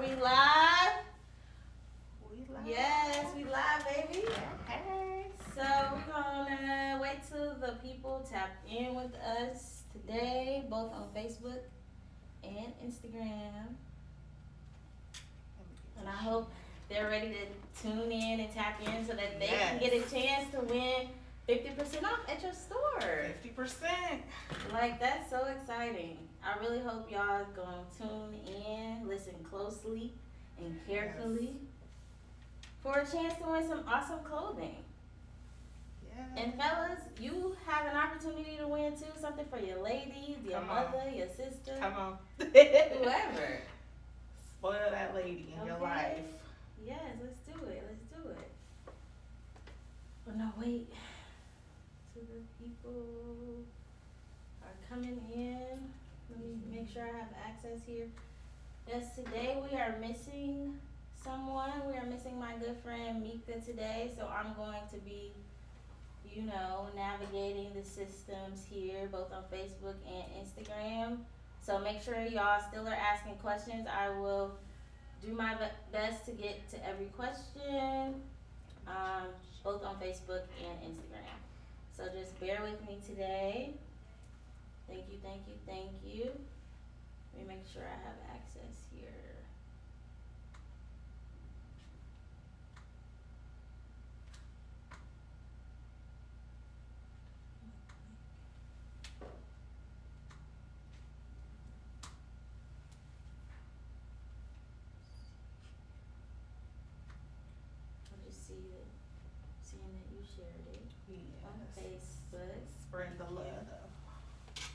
we live? We live. Yes, we live, baby. Hey. So we're gonna wait till the people tap in with us today, both on Facebook and Instagram. And I hope they're ready to tune in and tap in so that they can get a chance to win 50% off at your store. 50%. Like, that's so exciting. I really hope y'all gonna tune in, listen closely and carefully for a chance to win some awesome clothing. Yes. And fellas, you have an opportunity to win too, something for your ladies, your mother, your sister. Come on. Whoever. Spoil that lady in your life. Yes, let's do it. But no, wait. Till the people are coming in. Let me make sure I have access here. Yes, today we are missing someone. We are missing my good friend Mika today. So I'm going to be, navigating the systems here, both on Facebook and Instagram. So make sure y'all still are asking questions. I will do my best to get to every question, both on Facebook and Instagram. So just bear with me today. Thank you. Let me make sure I have access here. I'll just seeing that you shared it on Facebook. Spread the love.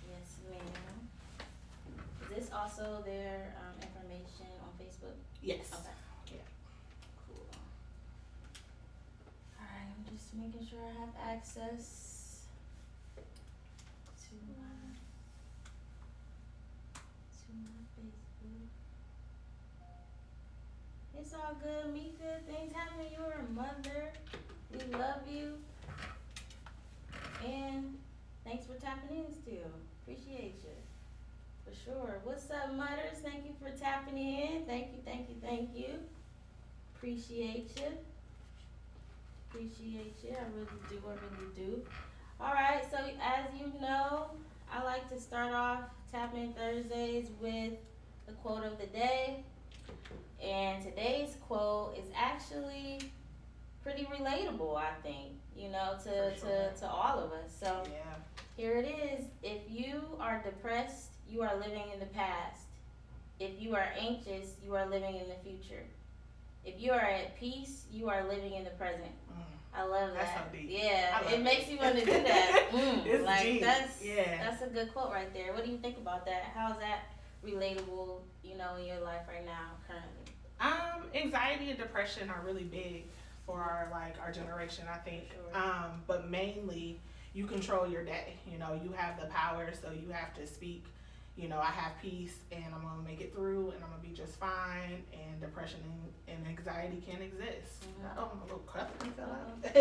Yes, ma'am. Is this also their information on Facebook? Yes. Okay. Yeah. Cool. Alright, I'm just making sure I have access to my Facebook. It's all good, Mika. Things happen. You're a mother. We love you. And thanks for tapping in still. Appreciate you. For sure. What's up, Mutters? Thank you for tapping in. Thank you. Appreciate you. I really do. Alright, so as you know, I like to start off Tapping Thursdays with the quote of the day. And today's quote is actually pretty relatable, I think, to all of us. So here it is. If you are depressed, you are living in the past. If you are anxious, you are living in the future. If you are at peace, you are living in the present. I love that. That's so deep. Yeah, it makes you want to do that. It's like deep. That's a good quote right there. What do you think about that? How's that relatable, in your life right now, currently? Anxiety and depression are really big for our generation, I think. Sure. But mainly you control your day. You have the power, so you have to speak. I have peace and I'm gonna make it through and I'm gonna be just fine, and depression and anxiety can't exist. Oh, my little cup fell out.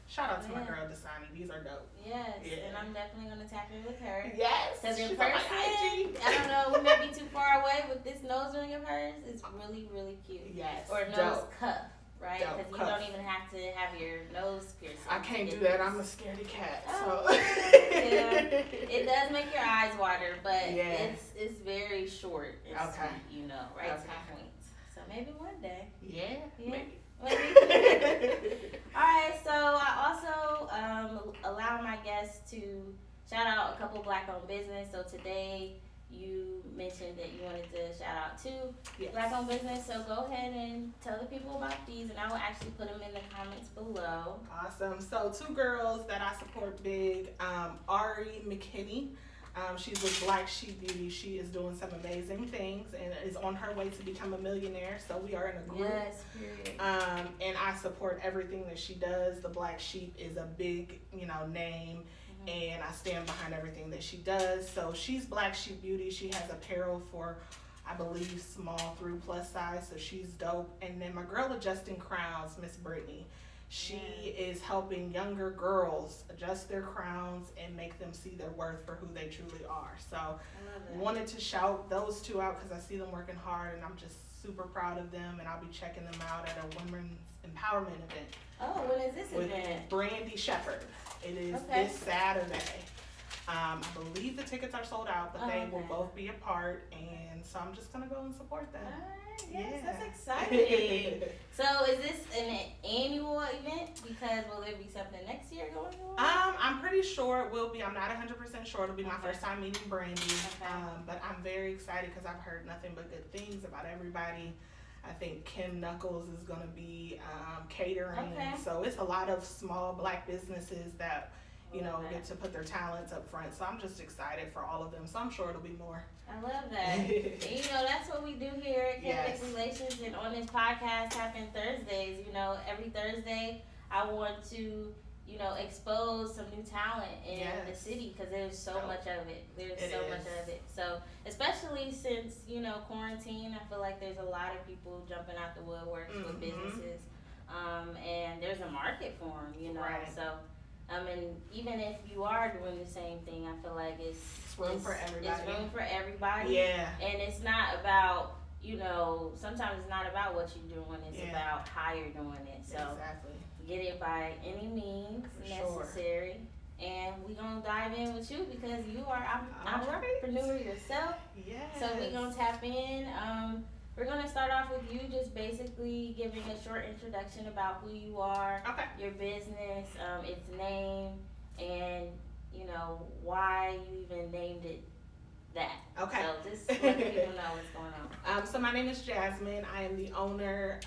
Shout out to my girl Dasani. These are dope. Yes, and I'm definitely gonna tap in with her. Yes, because in she's person, on my IG. I don't know, we may be too far away, but this nose ring of hers is really, really cute. Yes, or nose cuff, right? Because you cuff. don't even have to have your nose pierced. I can't do that. I'm a scaredy cat. Oh, So yeah. It does make your eyes water, but it's very short. It's sweet, right to the point. So maybe one day. Yeah. Maybe. Alright, so I also allow my guests to shout out a couple Black-owned business. So today you mentioned that you wanted to shout out two Black-owned business. So go ahead and tell the people about these, and I will actually put them in the comments below. Awesome. So two girls that I support big. Ari McKinney. She's with Black Sheep Beauty. She is doing some amazing things and is on her way to become a millionaire. So we are in a group. Yes, period. And I support everything that she does. The Black Sheep is a big, name. And I stand behind everything that she does. So she's Black Sheep Beauty. She has apparel for, I believe, small through plus size. So she's dope. And then my girl adjusting crowns, Miss Brittany. She is helping younger girls adjust their crowns and make them see their worth for who they truly are. So wanted to shout those two out because I see them working hard, and I'm just super proud of them, and I'll be checking them out at a women's empowerment event. Oh, when is this with event? Brandy Shepherd. It is this Saturday. I believe the tickets are sold out, but they will both be a part, and so I'm just gonna go and support them. Yes, that's exciting. So is this an annual event? Because will there be something next year going on? I'm pretty sure it will be. I'm not 100% sure. It'll be my first time meeting Brandy. But I'm very excited because I've heard nothing but good things about everybody. I think Kim Knuckles is going to be catering. So it's a lot of small Black businesses that, you know, get to put their talents up front. So I'm just excited for all of them. So I'm sure it'll be more. I love that. And, you know, that's what we do here at KayVickRelations, and on this podcast, Happen Thursdays. You know, every Thursday I want to, you know, expose some new talent in the city because there's so much of it. There's so much of it. So, especially since, you know, quarantine, I feel like there's a lot of people jumping out the woodworks with businesses. And there's a market for them, you know. So, and even if you are doing the same thing, I feel like it's room for everybody. It's room for everybody. Yeah. And it's not about, you know, sometimes it's not about what you're doing. It's about how you're doing it. So get it by any means necessary. And we're going to dive in with you because you are an entrepreneur yourself. Yes. So we're going to tap in. We're going to start off with you just basically giving a short introduction about who you are, your business, its name, and, you know, why you even named it that. Okay. So just let people know what's going on. So my name is Jazzmin. I am the owner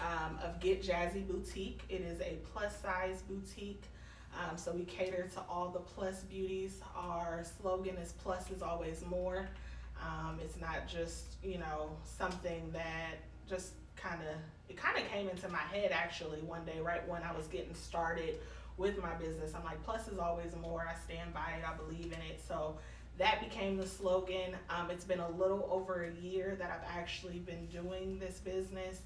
of GetJazzyBoutique. It is a plus-size boutique. So we cater to all the plus beauties. Our slogan is plus is always more. It's not just, you know, something that just kind of came into my head actually one day right when I was getting started with my business. I'm like, plus is always more. I stand by it. I believe in it. So that became the slogan. It's been a little over a year that I've actually been doing this business.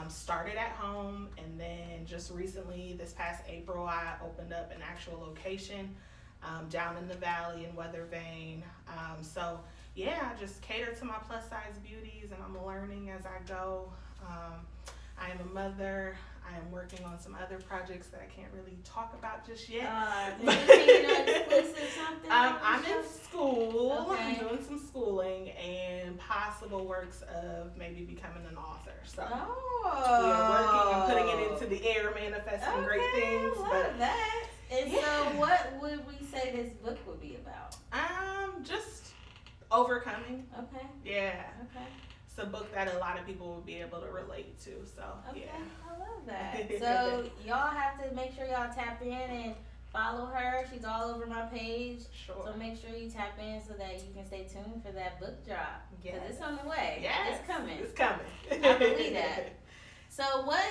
Started at home, and then just recently, this past April, I opened up an actual location down in the valley in Weathervane. So yeah, I just cater to my plus size beauties, and I'm learning as I go. I am a mother. I am working on some other projects that I can't really talk about just yet. I'm in school. Okay. I'm doing some schooling and possible works of maybe becoming an author. So we are working on putting it into the air, manifesting great things. I love that. And so what would we say this book would be about? Just overcoming. Okay. Yeah. Okay. It's a book that a lot of people will be able to relate to. So I love that. So y'all have to make sure y'all tap in and follow her. She's all over my page. Sure. So make sure you tap in so that you can stay tuned for that book drop. Because it's on the way. Yes. It's coming. It's coming. I believe that. So what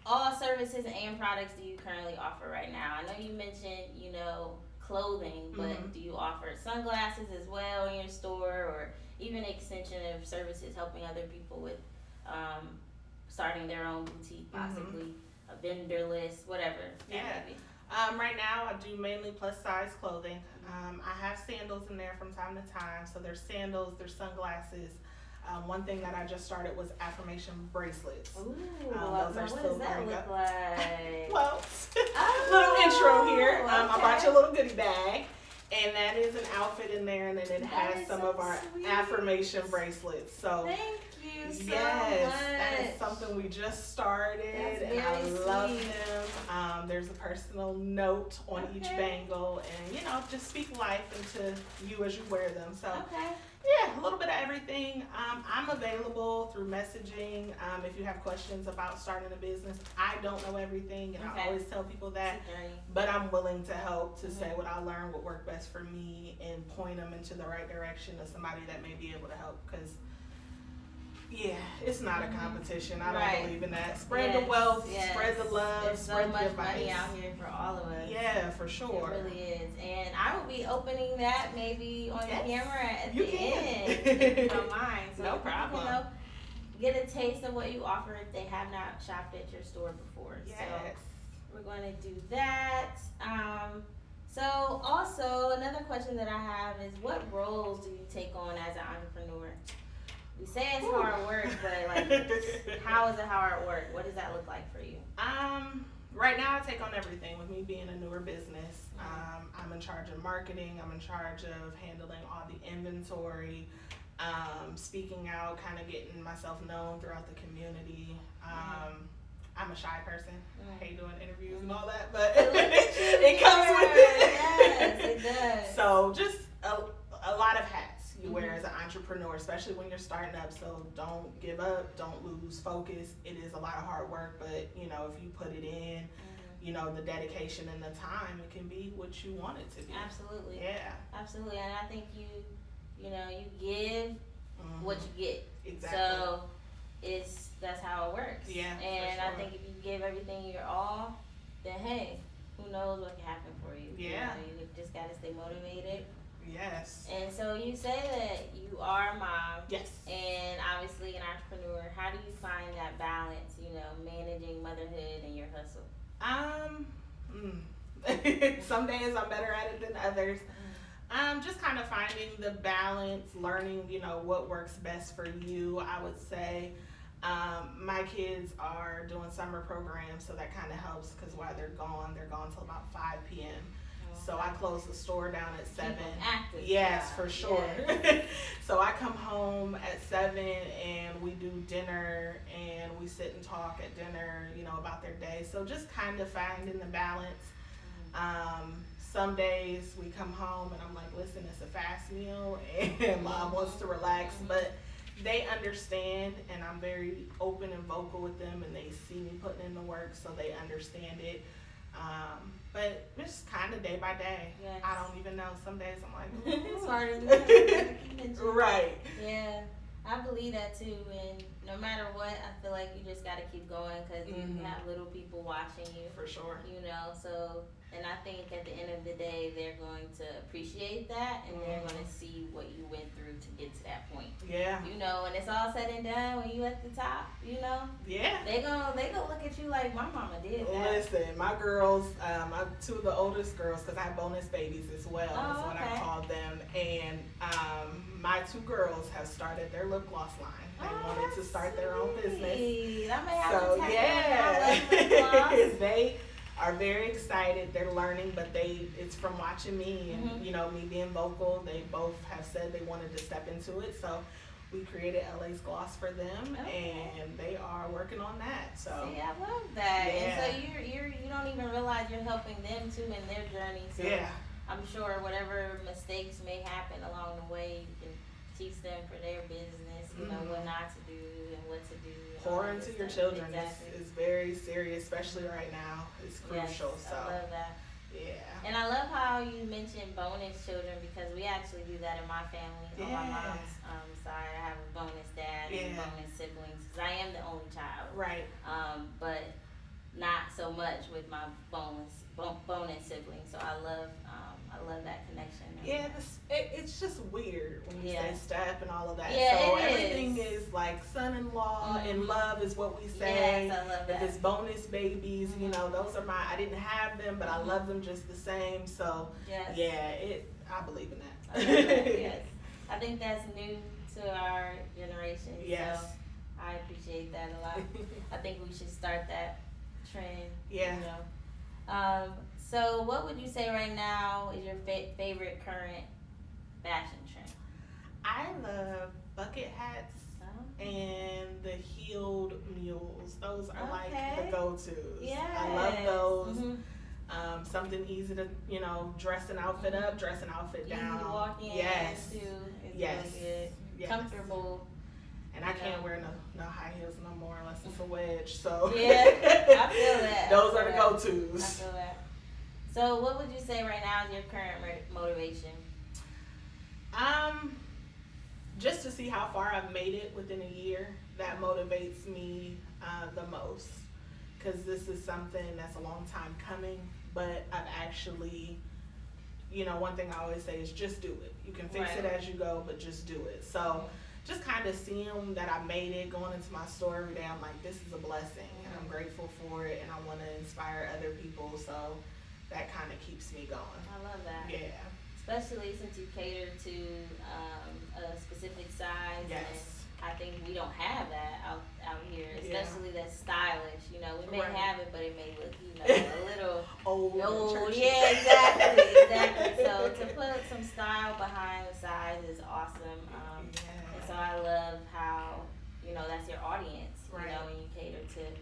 all services and products do you currently offer right now? I know you mentioned, you know, clothing, but do you offer sunglasses as well in your store, or even extension of services helping other people with starting their own boutique, possibly a vendor list, whatever? Right now I do mainly plus size clothing. I have sandals in there from time to time. So there's sandals, there's sunglasses. One thing that I just started was affirmation bracelets. Ooh, what does that look like? Well, little intro here. I brought you a little goodie bag. And that is an outfit in there, and then it has some of our affirmation bracelets. So thank you so much. That is something we just started, and I love them. There's a personal note on each bangle, and you know, just speak life into you as you wear them. So yeah, a little bit of everything. I'm available through messaging. If you have questions about starting a business, I don't know everything, and I always tell people that, but I'm willing to help to say what I learned would work best for me and point them into the right direction of somebody that may be able to help. Because it's not a competition. I don't believe in that. Spread the wealth, spread the love, there's spread so the advice. Money out here for all of us. Yeah, for sure. It really is. And I will be opening that maybe on the camera at the end, if you don't mind. So no problem. You know, get a taste of what you offer if they have not shopped at your store before. Yes. So we're going to do that. So also another question that I have is, what roles do you take on as an entrepreneur? We say it's hard work, but like, how is it hard work? What does that look like for you? Right now I take on everything. With me being a newer business, I'm in charge of marketing. I'm in charge of handling all the inventory, speaking out, kind of getting myself known throughout the community. I'm a shy person. I hate doing interviews and all that, but it comes with it. Yes, it does. So just a lot of hats you wear as an entrepreneur, especially when you're starting up. So don't give up, don't lose focus. It is a lot of hard work, but you know, if you put it in, you know, the dedication and the time, it can be what you want it to be. Absolutely. Yeah. Absolutely. And I think you know, you give what you get. Exactly. So that's how it works. Yeah. And for sure. I think if you give everything your all, then hey, who knows what can happen for you. Yeah. You know, you just gotta stay motivated. Yes. And so you say that you are a mom. Yes. And obviously an entrepreneur. How do you find that balance, you know, managing motherhood and your hustle? Some days I'm better at it than others. Just kind of finding the balance, learning, you know, what works best for you, I would say. My kids are doing summer programs, so that kind of helps because while they're gone till about 5 p.m. So I close the store down at 7. Active. Yes, Yeah. for sure. Yeah. So I come home at 7 and we do dinner and we sit and talk at dinner, you know, about their day. So just kind of finding the balance. Some days we come home and I'm like, listen, it's a fast meal and mom wants to relax, but they understand, and I'm very open and vocal with them, and they see me putting in the work, so they understand it. But it's kind of day by day. Yes. I don't even know. Some days I'm like, it's harder than right. Yeah, I believe that too. And no matter what, I feel like you just got to keep going because you have little people watching you. For sure. You know, so, and I think at the end of the day, they're going to appreciate that, and they're going to see what you went through to get to that point. Yeah. You know, when it's all said and done, when you at the top, you know. Yeah. They gonna look at you like, my mama did that. Listen, my girls, my 2 of the oldest girls, because I have bonus babies as well, is what I call them, and my 2 girls have started their lip gloss line. They wanted to start their own business. I may have So to take yeah, they are very excited. They're learning, but it's from watching me and you know, me being vocal. They both have said they wanted to step into it, so we created LA's Gloss for them, and they are working on that. So see, I love that. Yeah. And so you don't even realize you're helping them too in their journey. So yeah, I'm sure whatever mistakes may happen along the way, you can teach them for their business. You know what not to do and what to do. pour into your children Exactly. is very serious, especially right now. It's crucial. Yes, So I love that. yeah. And I love how you mentioned bonus children because we actually do that in my family. On my mom's side, I have a bonus dad and bonus siblings because I am the only child. Right. But not so much with my bonus siblings. So I love that connection. Yeah, it's just weird when you say step and all of that. Yeah, so it everything is like son-in-law and love is what we say. Yes, I love that. If it's bonus babies, you know, those are I didn't have them, but I love them just the same. So yeah, I believe in that. I love that. Yes, I think that's new to our generation. Yes. So I appreciate that a lot. I think we should start that trend. Yeah. You know. So what would you say right now is your favorite current fashion trend? I love bucket hats and the heeled mules. Those are like the go-tos. Yes. I love those. Something easy to, you know, dress an outfit up, dress an outfit down. Easy to walk in. Yes. Too. It's Yes. really good. Yes. Comfortable. And I can't wear no high heels no more unless it's a wedge. So yeah, I feel that. Those are the I go-tos. feel that. So what would you say right now is your current motivation? Just to see how far I've made it within a year. That motivates me the most. Because this is something that's a long time coming. But I've actually, you know, one thing I always say is just do it. You can fix it as you go, but just do it. So, just kind of seeing that I made it, going into my store every day, I'm like, this is a blessing, and I'm grateful for it, and I want to inspire other people, so that kind of keeps me going. I love that. Yeah. Especially since you cater to a specific size. Yes. And I think we don't have that out here, especially that's stylish. You know, we may Right. have it, but it may look, you know, a little old. Yeah, exactly. So to put some style behind the size is awesome. And so I love how, you know, that's your audience. Right. You know, when you cater to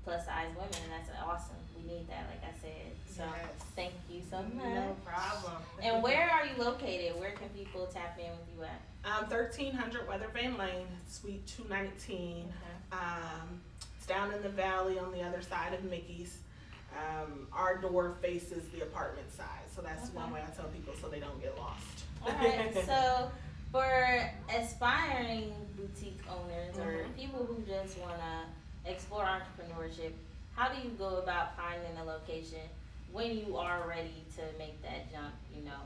plus size women, and that's awesome. We need that, like I said. So thank you so much. No problem. And where are you located? Where can people tap in with you at? 1300 Weathervane Lane, Suite 219. Okay. It's down in the valley on the other side of Mickey's. Our door faces the apartment side, so that's one way I tell people so they don't get lost. All right. So for aspiring boutique owners or people who just want to explore entrepreneurship, how do you go about finding a location when you are ready to make that jump? You know,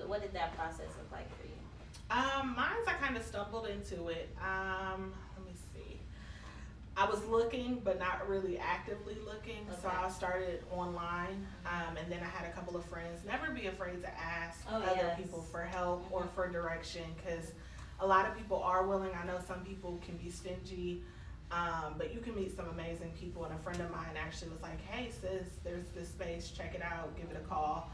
what did that process look like for you? Mine's I kind of stumbled into it. Let me see. I was looking, but not really actively looking. Okay. So I started online, and then I had a couple of friends. Never be afraid to ask other people for help or for direction, because a lot of people are willing. I know some people can be stingy, but you can meet some amazing people. And a friend of mine actually was like, hey sis, there's this space, check it out, give it a call.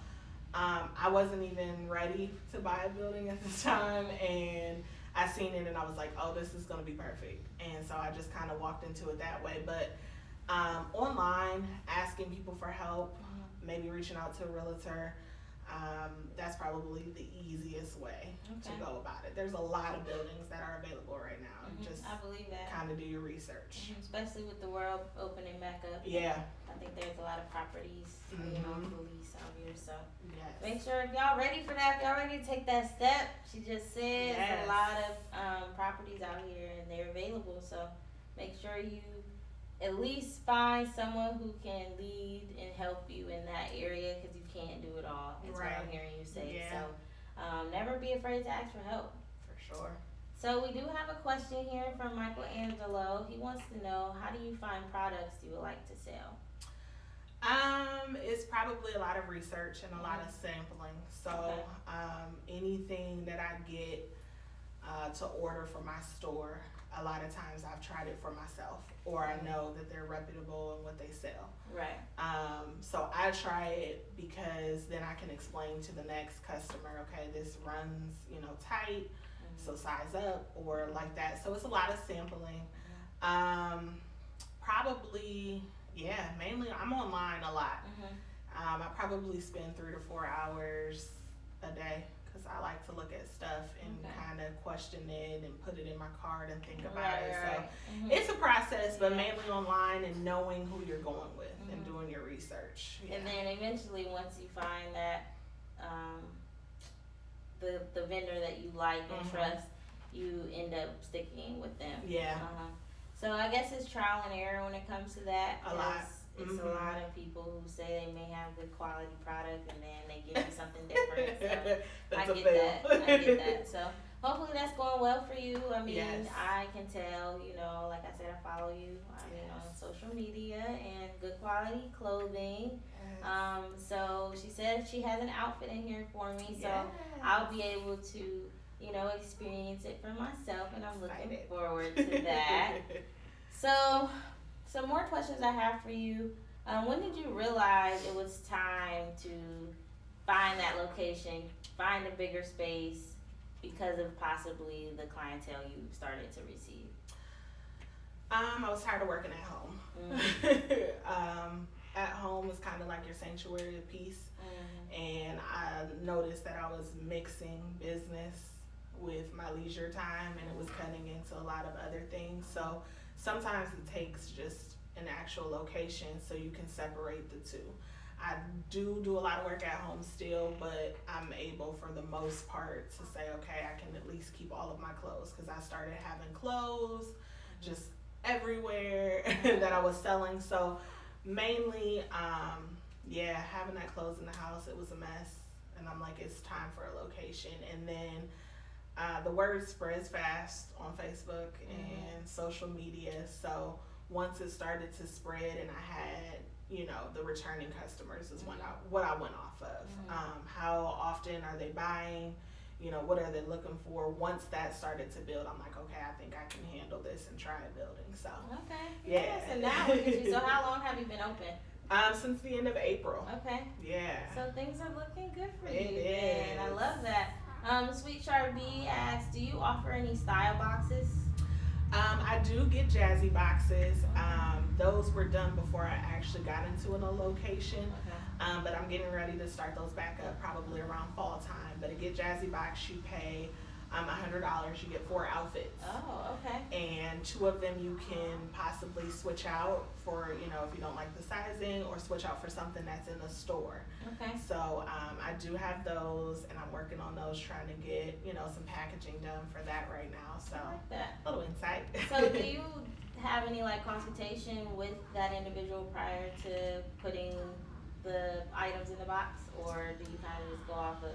I wasn't even ready to buy a building at the time, and I seen it and I was like, oh, this is gonna be perfect. And so I just kind of walked into it that way. But online, asking people for help, maybe reaching out to a realtor, that's probably the easiest way to go about it. There's a lot of buildings that are available right now. Just I believe that. Kind of do your research. Especially with the world opening back up. Yeah. I think there's a lot of properties, you know, to lease out here. So make Yes. sure if y'all ready for that, if y'all ready to take that step. She just said there's a lot of properties out here and they're available. So make sure you at least find someone who can lead and help you in that area, because you can't do it all. That's what I'm hearing you say. Yeah. So never be afraid to ask for help. For sure. So we do have a question here from Michael Angelo. He wants to know, how do you find products you would like to sell? It's probably a lot of research and a lot of sampling. So anything that I get to order for my store, a lot of times I've tried it for myself, or I know that they're reputable in what they sell. Right. So I try it because then I can explain to the next customer, okay, this runs, you know, tight, so size up, or like that. So it's a lot of sampling. Probably, mainly I'm online a lot. I probably spend 3 to 4 hours a day, because I like to look at stuff and kind of question it and put it in my cart and think about it. So it's a process, but mainly online and knowing who you're going with and doing your research. And then eventually, once you find that the vendor that you like and trust, you end up sticking with them. Yeah. So I guess it's trial and error when it comes to that. A lot. It's a lot of people who say they may have good quality product and then they give you something different. So I get that. So hopefully that's going well for you. I mean, I can tell, you know, like I said, I follow you on social media, and good quality clothing. So she said she has an outfit in here for me, so I'll be able to, you know, experience it for myself, and I'm looking forward to that. So, some more questions I have for you. When did you realize it was time to find that location, find a bigger space, because of possibly the clientele you started to receive? I was tired of working at home. At home is kind of like your sanctuary of peace. And I noticed that I was mixing business with my leisure time, and it was cutting into a lot of other things. So sometimes it takes just an actual location so you can separate the two. I do a lot of work at home still, but I'm able for the most part to say, okay, I can at least keep all of my clothes, because I started having clothes just everywhere that I was selling. So mainly, having that clothes in the house, it was a mess. And I'm like, it's time for a location. And then The word spreads fast on Facebook and social media. So once it started to spread, and I had, the returning customers is what I went off of. How often are they buying? What are they looking for? Once that started to build, I'm like, okay, I think I can handle this and try building. So okay, yeah. So now, so how long have you been open? Since the end of April. Okay. Yeah. So things are looking good for you. It is. I love that. Sweet Chart B asks, do you offer any style boxes? I do get jazzy boxes. Those were done before I actually got into a location. Okay. But I'm getting ready to start those back up probably around fall time. But to get jazzy box, you pay $100. You get 4 outfits. Oh, okay. And 2 of them you can possibly switch out for, if you don't like the sizing, or switch out for something that's in the store. Okay. So I do have those, and I'm working on those, trying to get, some packaging done for that right now. So I like that. A little insight. So do you have any consultation with that individual prior to putting the items in the box, or do you kind of just go off of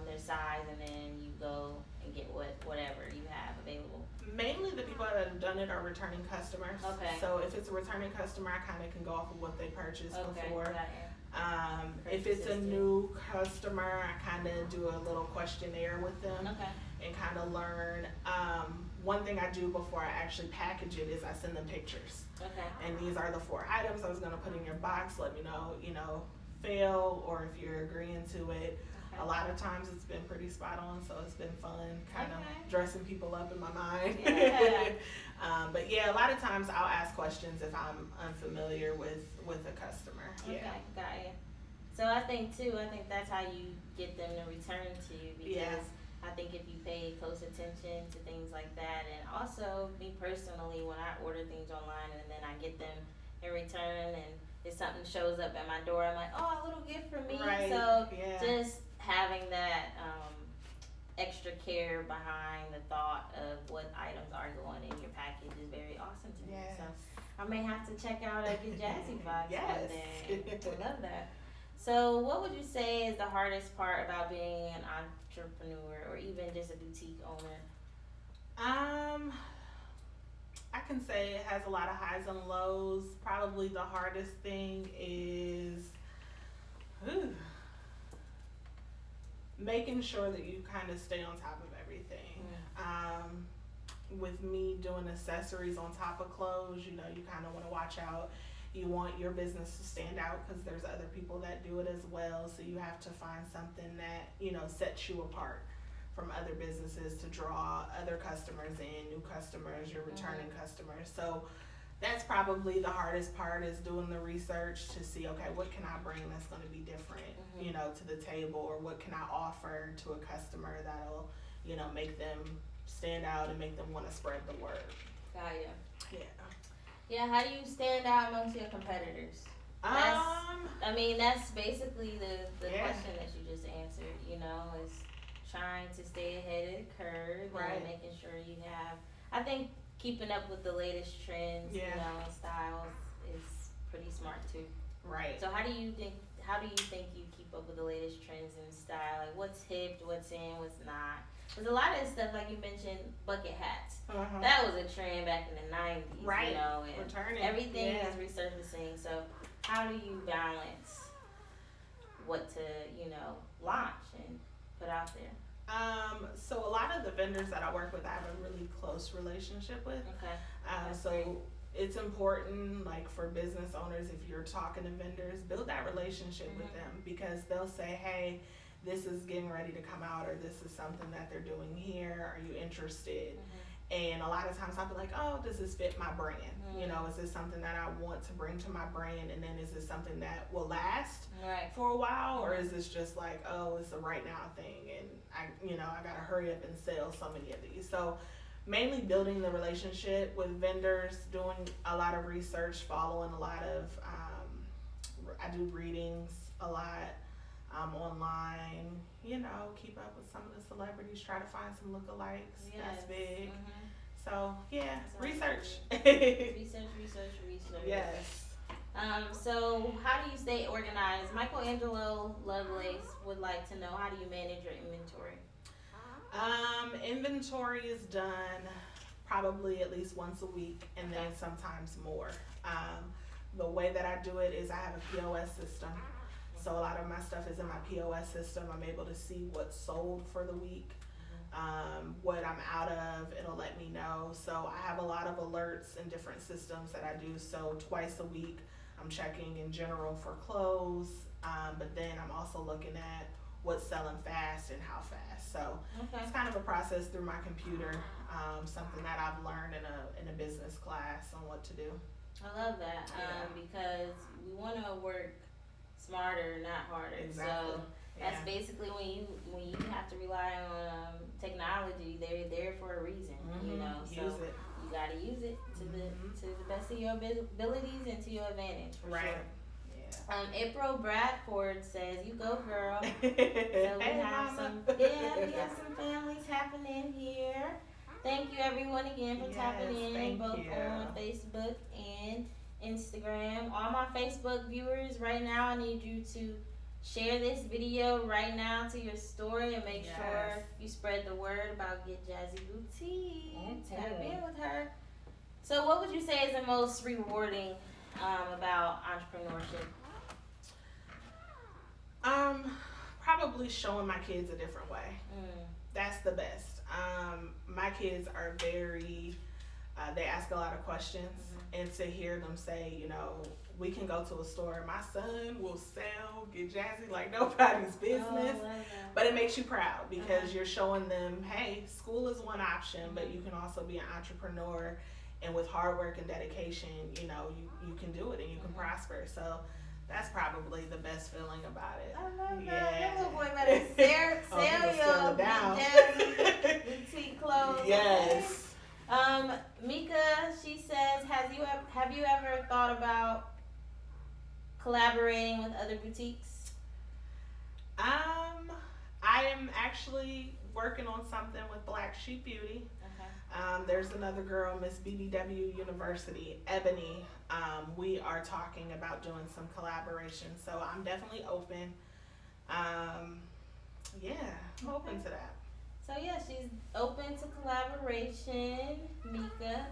their size and then you go and get whatever you have available? Mainly the people that have done it are returning customers. Okay. So if it's a returning customer, I kind of can go off of what they purchased before. Got it. If it's a new customer, I kind of do a little questionnaire with them. Okay. And kind of learn. One thing I do before I actually package it is I send them pictures. Okay. And these are the 4 items I was going to put in your box. Let me know, fail, or if you're agreeing to it. Okay. A lot of times it's been pretty spot on, so it's been fun kind of Okay. dressing people up in my mind. Yeah. But yeah, a lot of times I'll ask questions if I'm unfamiliar with a customer. Okay, Yeah. got you. So I think that's how you get them to return to you, because Yeah. I think if you pay close attention to things like that, and also me personally, when I order things online and then I get them in return, and if something shows up at my door, I'm like, oh, a little gift for me. Right. So Yeah. just having that extra care behind the thought of what items are going in your package is very awesome to me. Yes. So I may have to check out a GetJazzyBoutique Yes. one day. I love that. So what would you say is the hardest part about being an entrepreneur, or even just a boutique owner? I can say it has a lot of highs and lows. Probably the hardest thing is making sure that you kind of stay on top of everything. With me doing accessories on top of clothes, you kind of want to watch out. You want your business to stand out because there's other people that do it as well. So you have to find something that, sets you apart from other businesses to draw other customers in, new customers, your returning customers. So that's probably the hardest part, is doing the research to see, okay, what can I bring that's going to be different, to the table, or what can I offer to a customer that'll, make them stand out and make them want to spread the word. Got you. Yeah. Yeah, how do you stand out amongst your competitors? That's basically the question that you just answered, is trying to stay ahead of the curve, right, and making sure you have, I think keeping up with the latest trends, and styles is pretty smart too. Right. So how do you think you keep up with the latest trends and style? Like what's hip, what's in, what's not? There's a lot of stuff, like you mentioned, bucket hats. That was a trend back in the 90s, right, and returning. Everything is resurfacing. So how do you balance what to, launch and put out there? So a lot of the vendors that I work with, I have a really close relationship with. Okay. So it's important, like for business owners, if you're talking to vendors, build that relationship with them, because they'll say, hey, this is getting ready to come out, or this is something that they're doing here, are you interested? And a lot of times I'll be like, oh, does this fit my brand? Is this something that I want to bring to my brand? And then is this something that will last for a while? Or is this just like, oh, it's a right now thing, and I gotta hurry up and sell so many of these. So mainly building the relationship with vendors, doing a lot of research, following a lot of, I do readings a lot online, keep up with some of the celebrities, try to find some lookalikes. That's big. So yeah, research. research. Yes. So how do you stay organized? Michelangelo Lovelace would like to know, how do you manage your inventory? Inventory is done probably at least once a week, and then sometimes more. The way that I do it is I have a POS system. So a lot of my stuff is in my POS system. I'm able to see what's sold for the week, what I'm out of. It'll let me know. So I have a lot of alerts and different systems that I do. So twice a week, I'm checking in general for clothes, but then I'm also looking at what's selling fast and how fast. So it's kind of a process through my computer, something that I've learned in a business class on what to do. I love that, because we want to work smarter, not harder. Exactly. So that's basically when you have to rely on technology. They're there for a reason, you know. So use it. You gotta use it to the best of your abilities and to your advantage. For sure. April Bradford says, "You go, girl." So we have some families happening here. Thank you everyone again for tapping in, both on Facebook and Instagram. All my Facebook viewers, right now I need you to share this video right now to your story and make sure you spread the word about Get Jazzy Boutique. Tap in with her. So what would you say is the most rewarding about entrepreneurship? Probably showing my kids a different way. That's the best. My kids are very, they ask a lot of questions, and to hear them say, you know, we can go to a store, my son will sell, Get Jazzy like nobody's business, but it makes you proud because you're showing them, hey, school is one option, but you can also be an entrepreneur, and with hard work and dedication, you know, you can do it and you can prosper. So that's probably the best feeling about it. I love that. That little boy better sell your Jazzy Boutique clothes. Yes. Okay. Mika, she says, have you ever thought about collaborating with other boutiques? I am actually working on something with Black Sheep Beauty. There's another girl, Miss BBW University, Ebony. We are talking about doing some collaboration, so I'm definitely open. I'm open to that. So yeah, she's open to collaboration. Mika,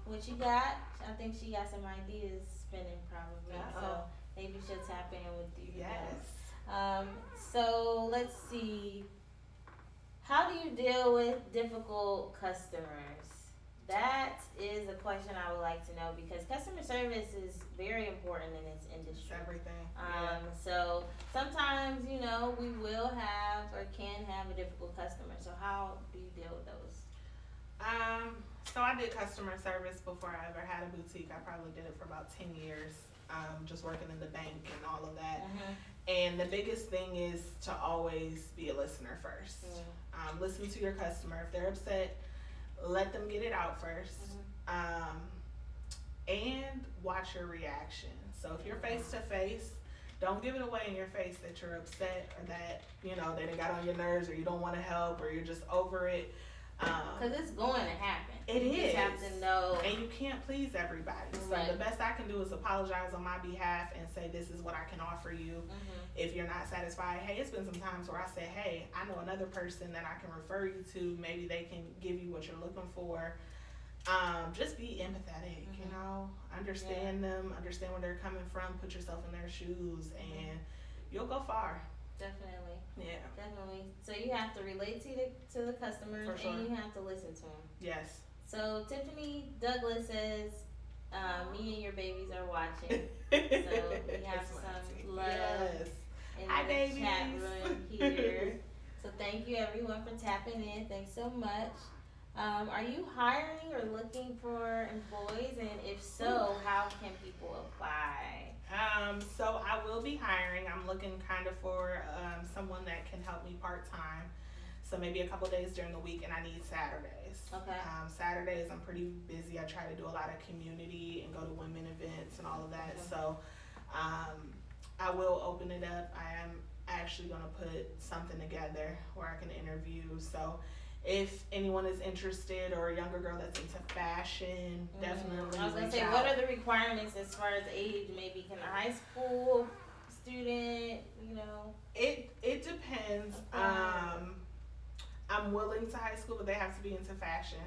what you got? I think she got some ideas spinning probably. So maybe she'll tap in with you. Yes. So let's see. How do you deal with difficult customers? That is a question I would like to know because customer service is very important in this industry. It's everything. So sometimes, you know, we will have or can have a difficult customer. So how do you deal with those? So I did customer service before I ever had a boutique. I probably did it for about 10 years, just working in the bank and all of that. And the biggest thing is to always be a listener first. Listen to your customer. If they're upset, let them get it out first. And watch your reaction. So if you're face to face, don't give it away in your face that you're upset or that, you know, that it got on your nerves or you don't want to help or you're just over it. Because it's going to happen. You just have to know. And you can't please everybody. So the best I can do is apologize on my behalf and say, this is what I can offer you. If you're not satisfied, hey, it's been some times where I say, hey, I know another person that I can refer you to. Maybe they can give you what you're looking for. Just be empathetic, you know, understand them, understand where they're coming from, put yourself in their shoes, and you'll go far. Definitely. Yeah. Definitely. So you have to relate to the customers and you have to listen to them. Yes. So Tiffany Douglas says, me and your babies are watching. So we have some love in the chat room here. So thank you everyone for tapping in. Thanks so much. Are you hiring or looking for employees? And if so, how can people apply? So I will be hiring. I'm looking kind of for someone that can help me part-time. So maybe a couple days during the week, and I need Saturdays. Okay. Saturdays I'm pretty busy. I try to do a lot of community and go to women events and all of that. So I will open it up. I am actually going to put something together where I can interview. So if anyone is interested or a younger girl that's into fashion, definitely I was going to reach say, out. what are the requirements as far as age? Maybe can a high school student, you know? It depends. I'm willing to high school, but they have to be into fashion.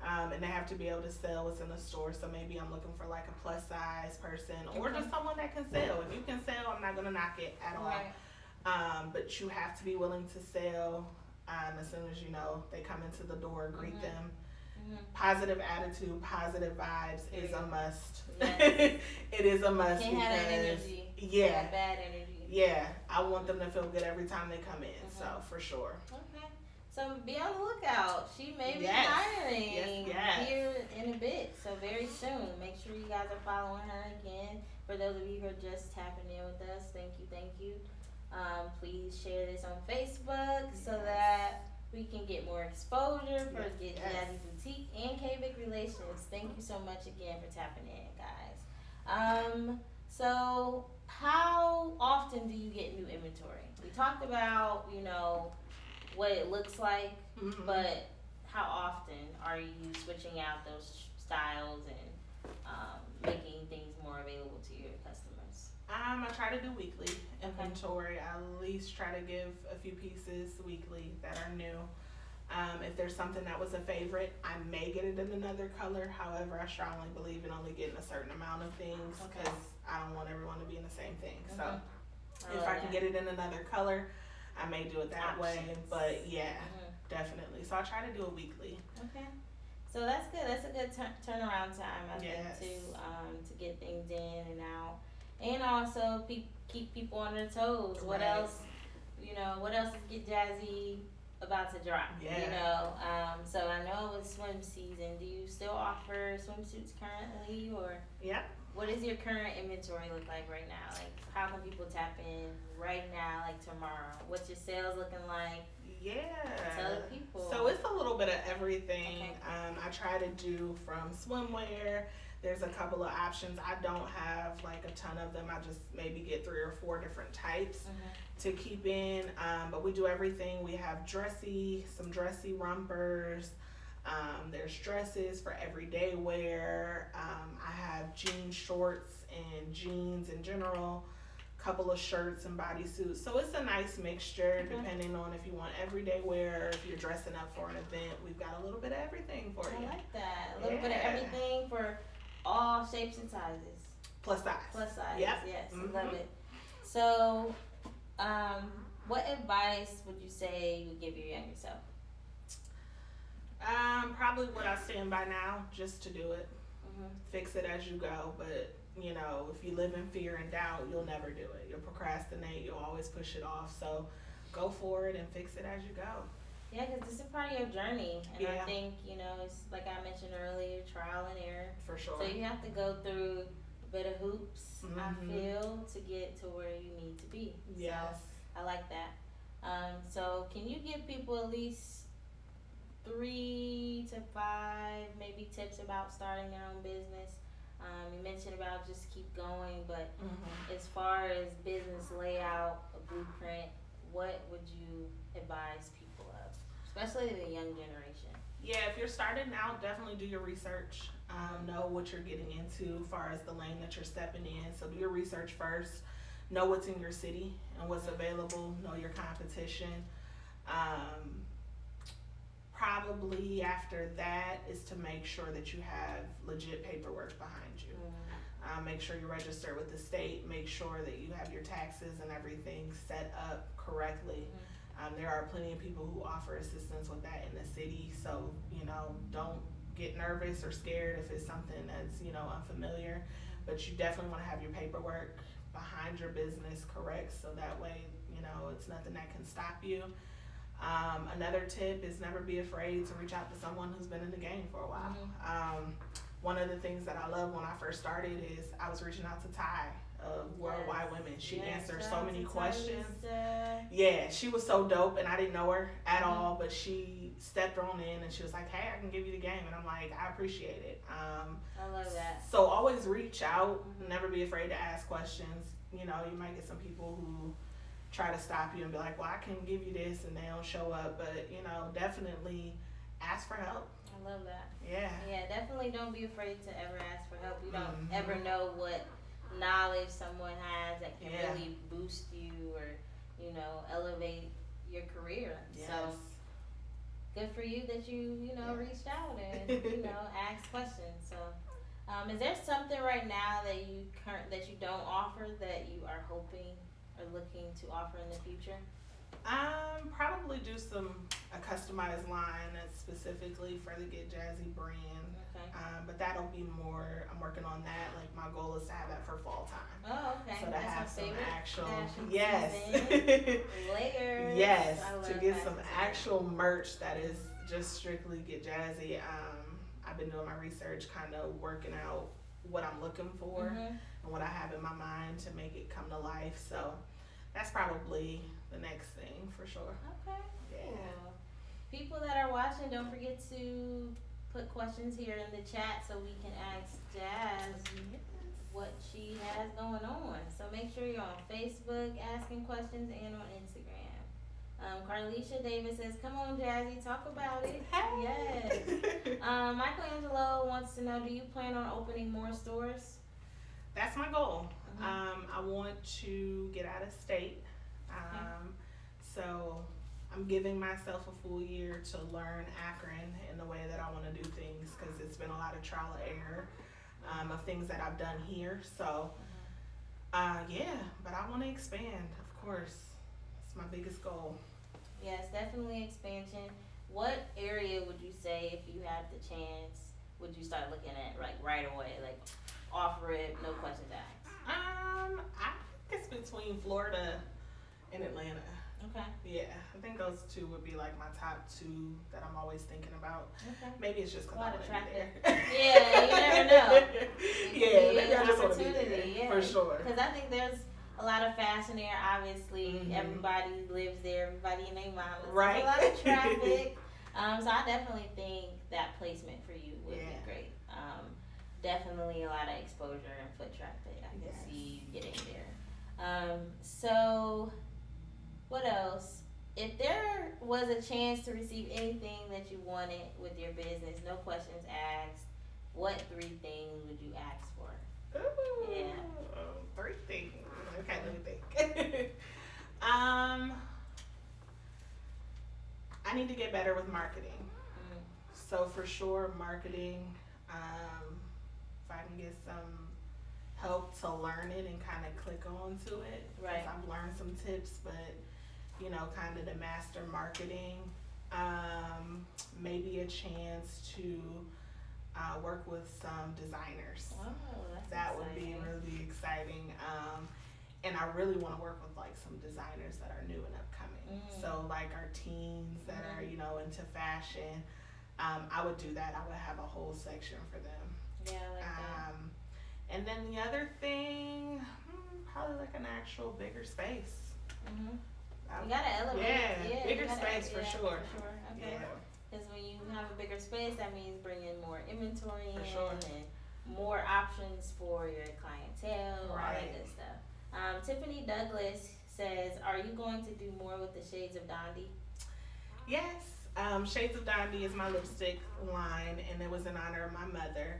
And they have to be able to sell what's in the store. So maybe I'm looking for like a plus size person or just someone that can sell. If you can sell, I'm not gonna knock it at all. Right. But you have to be willing to sell. As soon as they come into the door, greet them. Positive attitude, positive vibes is a must. Yes. It is a must. Can't have that energy. Yeah. That bad energy. Yeah, I want them to feel good every time they come in. So for sure. Okay. So be on the lookout. She may be Yes. hiring Yes. here in a bit. So very soon. Make sure you guys are following her again. For those of you who are just tapping in with us, thank you, thank you. Please share this on Facebook so that we can get more exposure for Get Jazzy Boutique and KayVickRelations. Thank you so much again for tapping in, guys. So how often do you get new inventory? We talked about, what it looks like, but how often are you switching out those styles and making things more available to your customers? I try to do weekly inventory. I at least try to give a few pieces weekly that are new. If there's something that was a favorite, I may get it in another color. However, I strongly believe in only getting a certain amount of things because I don't want everyone to be in the same thing. So if I can get it in another color, I may do it that way. But definitely. So I try to do it weekly. Okay. So that's good. That's a good turnaround time, I think, to get things in and out. And also keep people on their toes. What else? What else is Get Jazzy about to drop? So I know it's swim season. Do you still offer swimsuits currently, or what does your current inventory look like right now? Like, how can people tap in right now, like tomorrow? What's your sales looking like? Tell the people. So it's a little bit of everything. I try to do from swimwear. There's a couple of options. I don't have like a ton of them. I just maybe get 3 or 4 different types to keep in. But we do everything. We have some dressy rompers. There's dresses for everyday wear. I have jean shorts and jeans in general. Couple of shirts and bodysuits. So it's a nice mixture depending on if you want everyday wear or if you're dressing up for an event. We've got a little bit of everything for you. I like that. A little bit of everything for all shapes and sizes. Plus size. Yes. Love it. So, what advice would you say you would give your younger self? Probably what I stand by now, just to do it. Fix it as you go. But, if you live in fear and doubt, you'll never do it. You'll procrastinate. You'll always push it off. So go for it and fix it as you go. Yeah, because this is part of your journey. And I think, it's like I mentioned earlier, trial and error. For sure. So you have to go through a bit of hoops, I feel, to get to where you need to be. Yes. So I like that. So can you give people at least 3 to 5 maybe tips about starting their own business? You mentioned about just keep going, but as far as business layout, a blueprint, what would you advise people of, especially the young generation? Yeah, if you're starting out, definitely do your research. Know what you're getting into as far as the lane that you're stepping in. So do your research first. Know what's in your city and what's available. Know your competition. Probably after that is to make sure that you have legit paperwork behind you. Make sure you're registered with the state. Make sure that you have your taxes and everything set up correctly. There are plenty of people who offer assistance with that in the city. So, don't get nervous or scared if it's something that's, unfamiliar. But you definitely want to have your paperwork behind your business correct. So that way, it's nothing that can stop you. Another tip is never be afraid to reach out to someone who's been in the game for a while. One of the things that I love when I first started is I was reaching out to Ty of Worldwide Women. She answered so many questions. Yeah, she was so dope, and I didn't know her at all, but she stepped on in and she was like, hey, I can give you the game. And I'm like, I appreciate it. I love that. So always reach out. Never be afraid to ask questions. You might get some people who try to stop you and be like, well, I can give you this, and they don't show up. But, definitely ask for help. I love that. Yeah. Yeah, definitely don't be afraid to ever ask for help. You don't ever know what knowledge someone has that can really boost you or, elevate your career. Yes. So good for you that you Yes. reached out and asked questions. So, is there something right now that you don't offer that you are hoping or looking to offer in the future? Probably do a customized line that's specifically for the Get Jazzy brand. Okay. But that'll be more. I'm working on that. Like my goal is to have that for fall time. Oh, okay. So to That's have my some favorite. actual, Fashion yes, season. Layers. yes, I love to get fashion some season. actual merch that is just strictly Get Jazzy. I've been doing my research, kind of working out what I'm looking for Mhm. and what I have in my mind to make it come to life. So that's probably the next thing for sure. Okay. Yeah. Cool. People that are watching, don't forget to put questions here in the chat so we can ask Jazz what she has going on. So make sure you're on Facebook asking questions and on Instagram. Carlisha Davis says, "Come on, Jazzy, talk about it." Hey. Yes. Michelangelo wants to know, do you plan on opening more stores? That's my goal. Mhm. I want to get out of state. So I'm giving myself a full year to learn Akron in the way that I want to do things, because it's been a lot of trial and error of things that I've done here. So yeah, but I want to expand, of course. It's my biggest goal. Yes, definitely expansion. What area would you say, if you had the chance, would you start looking at like right away, like offer it, no questions asked? I think it's between Florida and Atlanta. Okay. Yeah, I think those two would be like my top two that I'm always thinking about. Okay. Maybe it's just A because lot I of want to traffic. be there. Yeah, you never know. Yeah, maybe I just want to be there, Yeah. for sure. Because I think there's a lot of fashion there. Obviously, Mhm. everybody lives there. Everybody in their mama. Right. There's a lot of traffic. So I definitely think that placement for you would Yeah. be great. Definitely a lot of exposure and foot traffic. I can Yes. see you getting there. So what else? If there was a chance to receive anything that you wanted with your business, no questions asked, what 3 things would you ask for? Ooh, Yeah. 3 things. Okay, let me think. I need to get better with marketing. So for sure, marketing. If I can get some help to learn it and kind of click onto it, Right. I've learned some tips, but kind of to master marketing. Maybe a chance to work with some designers. Oh, that's That would be exciting. really exciting. And I really want to work with like some designers that are new and upcoming. So like our teens that are, into fashion. I would do that. I would have a whole section for them. Yeah, I like that. And then the other thing, probably like an actual bigger space. Mhm. You gotta elevate. Yeah, bigger you gotta- space for sure. For sure. Okay. Yeah, Because when you have a bigger space, that means bringing more inventory in For sure. and more options for your clientele, all that Right. good stuff. Tiffany Douglas says, "Are you going to do more with the Shades of Dondi?" yes. Shades of Dondi is my lipstick line, and it was in honor of my mother.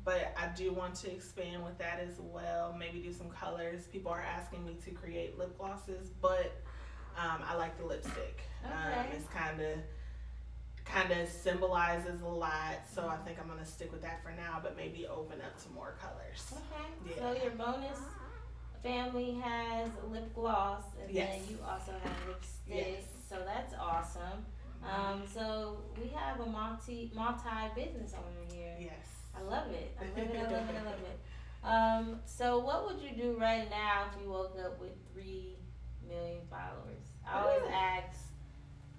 But I do want to expand with that as well. Maybe do some colors. People are asking me to create lip glosses, but I like the lipstick. Okay. It's kind of symbolizes a lot, so I think I'm gonna stick with that for now. But maybe open up to more colors. Okay. Yeah. So your bonus family has lip gloss, and Yes. then you also have lipstick. Yes. So that's awesome. So we have a multi business owner here. Yes. I love it. I love it. I love it. I love it. So what would you do right now if you woke up with 3 million followers? I always ask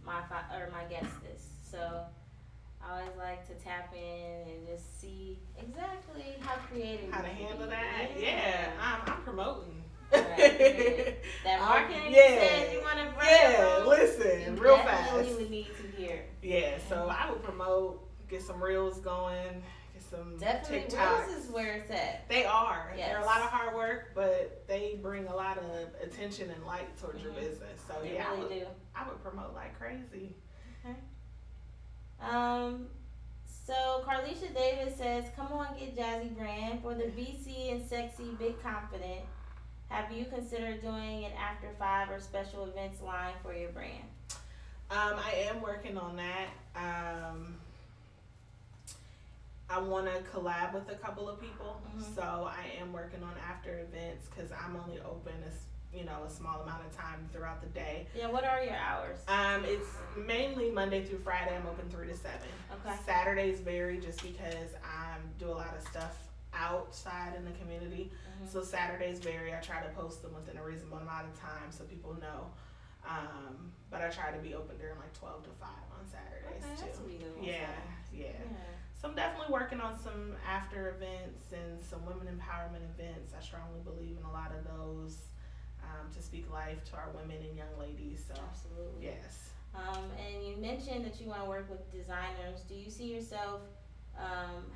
my guests this. So I always like to tap in and just see exactly how creative How to you can handle be. that? Yeah, I'm promoting. Right. That marketing you yeah. said you want to bring Yeah, up, listen, you real definitely fast. would need to hear. Yeah, so I would promote, get some reels going, get some Definitely, TikToks. Reels is where it's at. They are. Yes. They're a lot of hard work, but they bring a lot of attention and light towards your business. So They yeah, really do. I would promote like crazy. Okay. So Carlisha Davis says, "Come on, Get Jazzy brand for the BC and sexy, big confident. Have you considered doing an after 5 or special events line for your brand?" I am working on that. I want to collab with a couple of people, so I am working on after events because I'm only open a small amount of time throughout the day. Yeah, what are your hours? It's mainly Monday through Friday. I'm open 3 to 7. Okay. Saturdays vary just because I do a lot of stuff outside in the community. So Saturdays vary. I try to post them within a reasonable amount of time so people know. But I try to be open during like 12 to 5 on Saturdays too. That's reasonable. Yeah. So I'm definitely working on some after events and some women empowerment events. I strongly believe in a lot of those to speak life to our women and young ladies. So absolutely. yes. And you mentioned that you want to work with designers. Do you see yourself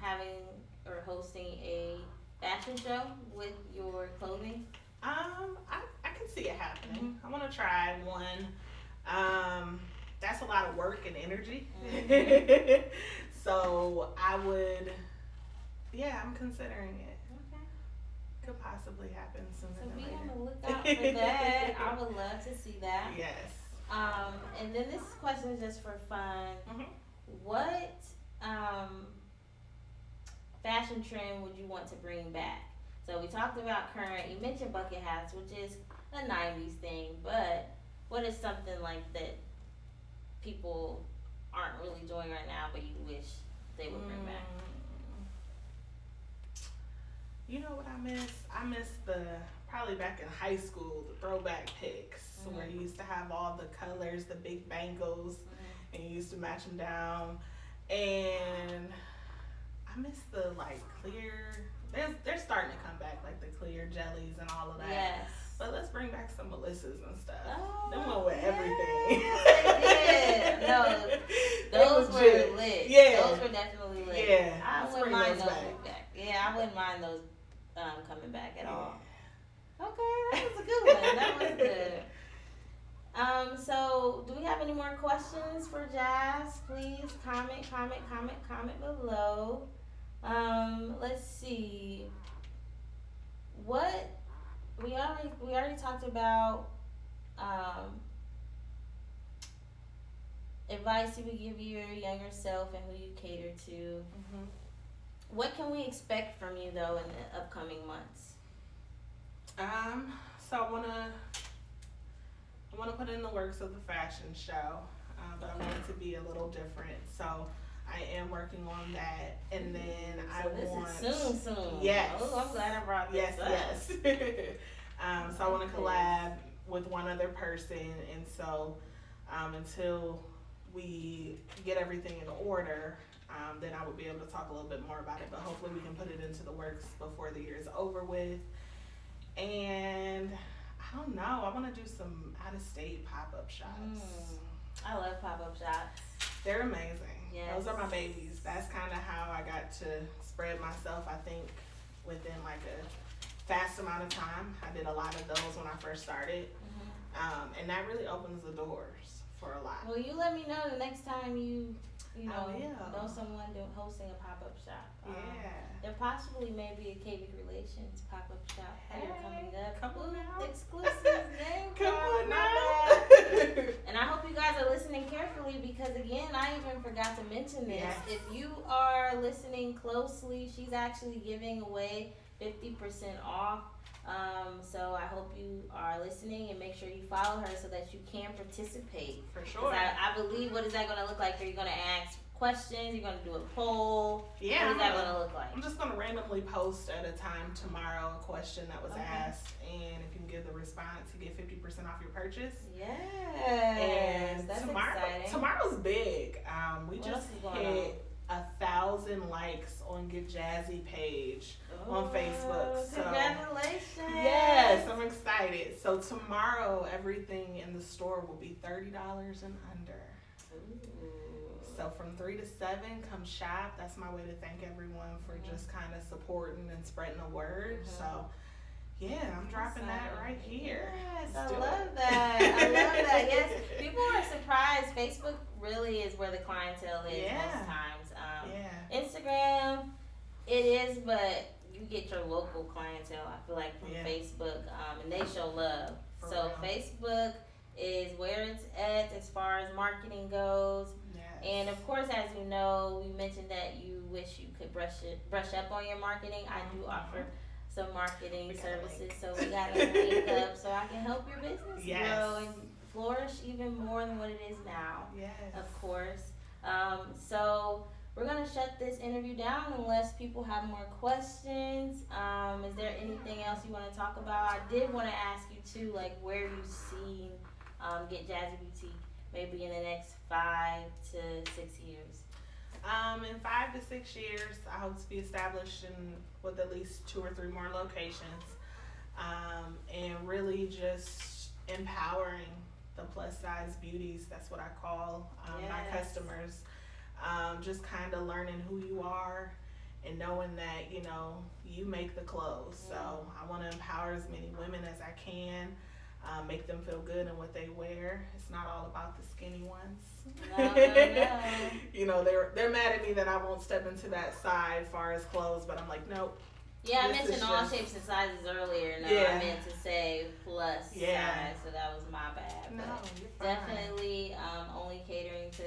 having or hosting a fashion show with your clothing? I can see it happening. I want to try one. That's a lot of work and energy. So I would, I'm considering it. Okay. Could possibly happen sooner So than be later. on the lookout for that. I would love to see that. Yes. And then this question is just for fun. What fashion trend would you want to bring back? So we talked about current. You mentioned bucket hats, which is a 90s thing, but what is something like that people aren't really doing right now, but you wish they would bring back? You know what I miss? I miss probably back in high school, the throwback pics where you used to have all the colors, the big bangles, and you used to match them down. And I miss the clear. They're starting to come back, like the clear jellies and all of that. Yes. But let's bring back some Melissas and stuff. Oh, Them went with everything. No, those were lit. Yeah. Those were definitely lit. Yeah. I Let's wouldn't bring mind those those back. Yeah, I wouldn't mind those coming back at all. Yeah. Okay, that was a good one. That was good. So do we have any more questions for Jazz? Please comment below. Let's see. What we already talked about advice you would give your younger self and who you cater to. What can we expect from you though in the upcoming months? So I wanna put in the works of the fashion show, but I want it to be a little different. So I am working on that, and then This is soon. Yes. Oh, I'm glad I brought this up. Yes. So I want to collab with one other person, and so until we get everything in order, then I will be able to talk a little bit more about it. But hopefully we can put it into the works before the year is over with. And I don't know. I want to do some out-of-state pop-up shops. I love pop-up shops. They're amazing. Yes. Those are my babies. That's kind of how I got to spread myself, I think, within like a fast amount of time. I did a lot of those when I first started. And that really opens the doors for a lot. Well, you let me know the next time you know someone hosting a pop-up shop. There possibly may be a KayVickRelations pop-up shop here coming up. Come on now. Exclusive name Come drop, on my now. bad. And I hope you guys are listening carefully because again, I even forgot to mention this. Yes. If you are listening closely, she's actually giving away 50% off. So I hope you are listening and make sure you follow her so that you can participate. For sure. I believe, what is that going to look like? Are you going to ask questions? You're going to do a poll? Yeah. What is that going to look like? I'm just going to randomly post at a time tomorrow a question that was asked, and if you can give the response, you get 50% off your purchase. Yes. And That's exciting. Tomorrow's big. We What just else is going hit 1,000 likes on Get Jazzy page on Facebook. So Congratulations. yes, I'm excited. So tomorrow everything in the store will be $30 and under. Ooh. So from 3 to 7, come shop. That's my way to thank everyone for just kind of supporting and spreading the word. So yeah, I'm dropping that right here. Yes, Let's I do love it. that. I love that. Yes, people are surprised. Facebook really is where the clientele is most times. Instagram, it is, but you get your local clientele, I feel like, from Facebook, and they show love. For So real. Facebook is where it's at as far as marketing goes. Yes. And of course, as you know, you mentioned that you wish you could brush up on your marketing. I do offer some marketing services, so we gotta link up so I can help your business grow and flourish even more than what it is now. Yes. Of course. So we're gonna shut this interview down unless people have more questions. Is there anything else you want to talk about? I did want to ask you too, like where you see Get Jazzy Boutique maybe in the next 5 to 6 years. In 5 to 6 years, I hope to be established with at least 2 or 3 more locations, and really just empowering the plus size beauties. That's what I call my customers. Just kind of learning who you are and knowing that, you know, you make the clothes. So I want to empower as many women as I can, make them feel good in what they wear. It's not all about the skinny ones. No. You know, they're mad at me that I won't step into that side as far as clothes, but I'm like, nope. Yeah, I mentioned all shapes and sizes earlier. No, I meant to say plus size, so that was my bad. No, but you're fine. definitely only catering to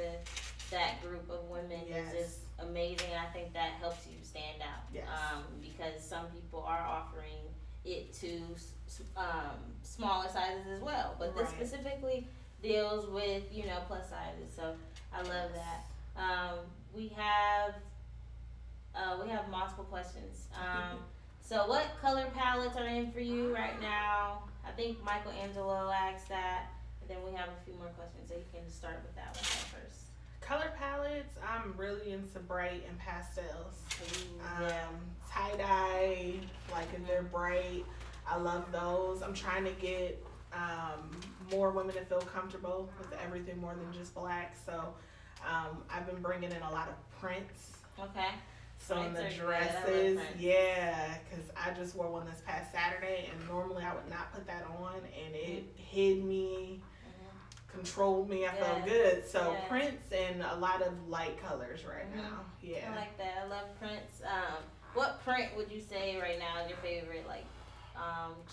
that group of women is just amazing. I think that helps you stand out. Yes. Because some people are offering it to smaller sizes as well, but this specifically deals with, you know, plus sizes. So I love that. We have multiple questions. So what color palettes are in for you right now? I think Michelangelo asked that, and then we have a few more questions, so you can start with that one first. Color palettes, I'm really into bright and pastels. Ooh, tie-dye, like if they're bright, I love those. I'm trying to get more women to feel comfortable with everything more than just black. So I've been bringing in a lot of prints. Okay. So in the dresses, because I just wore one this past Saturday, and normally I would not put that on, and it hid me, controlled me. I felt good. So prints and a lot of light colors right now. Yeah, I like that. I love prints. What print would you say right now is your favorite? Like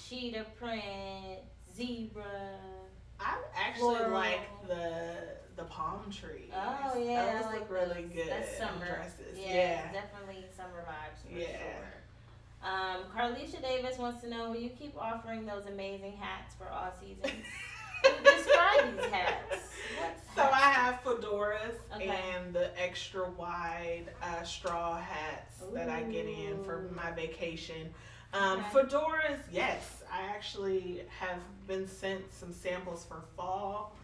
cheetah print, zebra. I actually like the palm trees. Oh yeah, those I like look really good. That's summer Dresses. Yeah, definitely summer vibes for sure. Carlisha Davis wants to know, will you keep offering those amazing hats for all seasons? Describe these hats. So I have fedoras and the extra wide straw hats that I get in for my vacation. Fedoras, yes. I actually have been sent some samples for fall,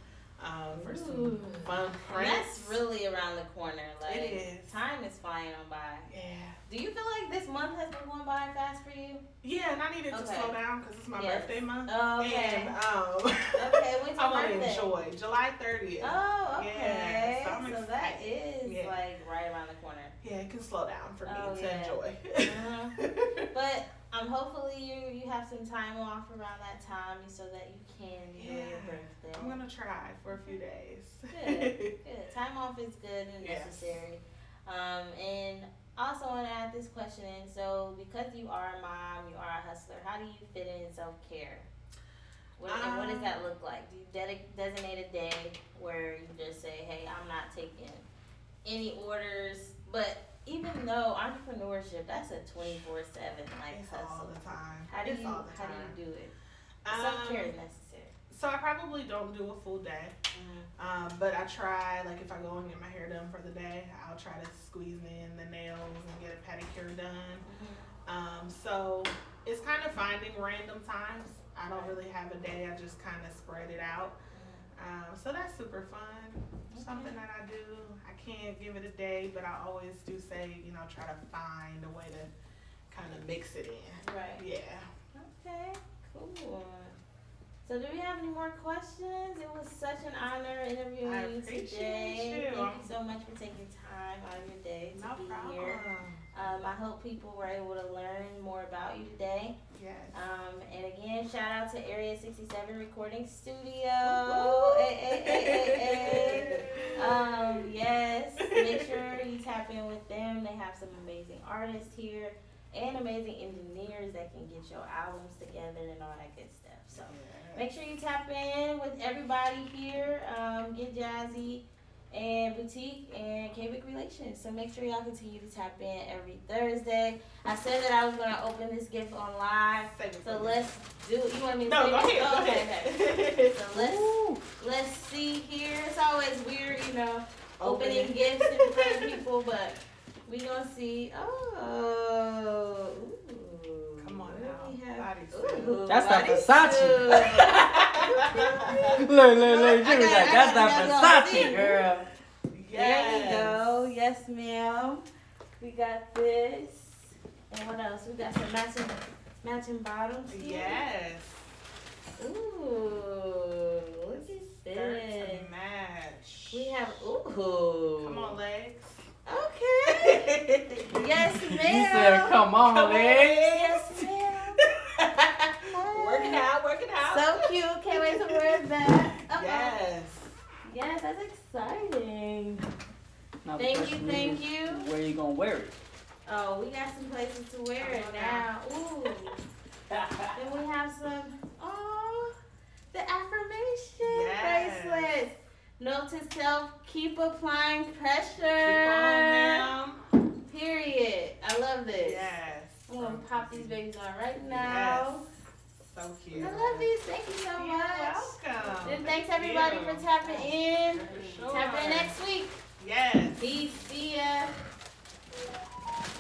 for some fun prints. And that's really around the corner. Like, it is. Time is flying on by. Yeah. Do you feel like this month has been going by fast for you? Yeah, and I needed to slow down because it's my birthday month. Oh, okay. And when's your I want to birthday? enjoy July 30th. Oh, okay. Yeah, so I'm excited. That is like right around the corner. Yeah, it can slow down for me to enjoy. But hopefully you have some time off around that time so that you can enjoy your birthday. I'm gonna try for a few days. Good. Time off is good and necessary. And also want to add this question in. So because you are a mom, you are a hustler, how do you fit in self-care? And what does that look like? Do you designate a day where you just say, hey, I'm not taking any orders? But even though entrepreneurship, that's a 24/7 like it's hustle. all the time. How do you do it? Self-care is necessary. So I probably don't do a full day, but I try, like if I go and get my hair done for the day, I'll try to squeeze in the nails and get a pedicure done. So it's kind of finding random times. I don't really have a day, I just kind of spread it out. So that's super fun. Something that I do. I can't give it a day, but I always do say, you know, try to find a way to kind of mix it in. Right. Yeah. Okay, cool. So do we have any more questions? It was such an honor interviewing you today. Thank you so much for taking time out of your day to be here. I hope people were able to learn more about you today. Yes. And again, shout out to Area 67 Recording Studio. Yes, make sure you tap in with them. They have some amazing artists here. and amazing engineers that can get your albums together and all that good stuff. So make sure you tap in with everybody here. Get Jazzy and Boutique and KayVickRelations. So make sure y'all continue to tap in every Thursday. I said that I was gonna open this gift on live. So let's do it. You want me to No, say go it? ahead. Oh, Go ahead. So let's see here. It's always weird, opening gifts in front of people, but we gonna see. Oh, ooh. Come on What do we now. have? Bodysuit. Ooh, That's that bodysuit. Versace. Look, Jimmy's like, that's that Versace, girl. There we go. Yes, ma'am. We got this. And what else? We got some matching bottoms here. Yes. Ooh, look at Skirt this. to match. We have, ooh. Come on, legs. Okay. Yes, ma'am. You said, come on, legs. Yes, ma'am. Working out. So cute. Can't wait to wear that. Uh-oh. Yes. Yes, that's exciting. Now the Thank question you. is, where you gonna wear it? Oh, we got some places to wear it now. Ooh. Then we have some, the affirmation bracelets. Note to self, keep applying pressure. Keep on, ma'am. Period. I love this. Yes. I'm going to pop these babies on right now. Yes. So cute. I love these. Thank you so You're much. welcome. And thanks everybody for tapping in. For sure. Tap in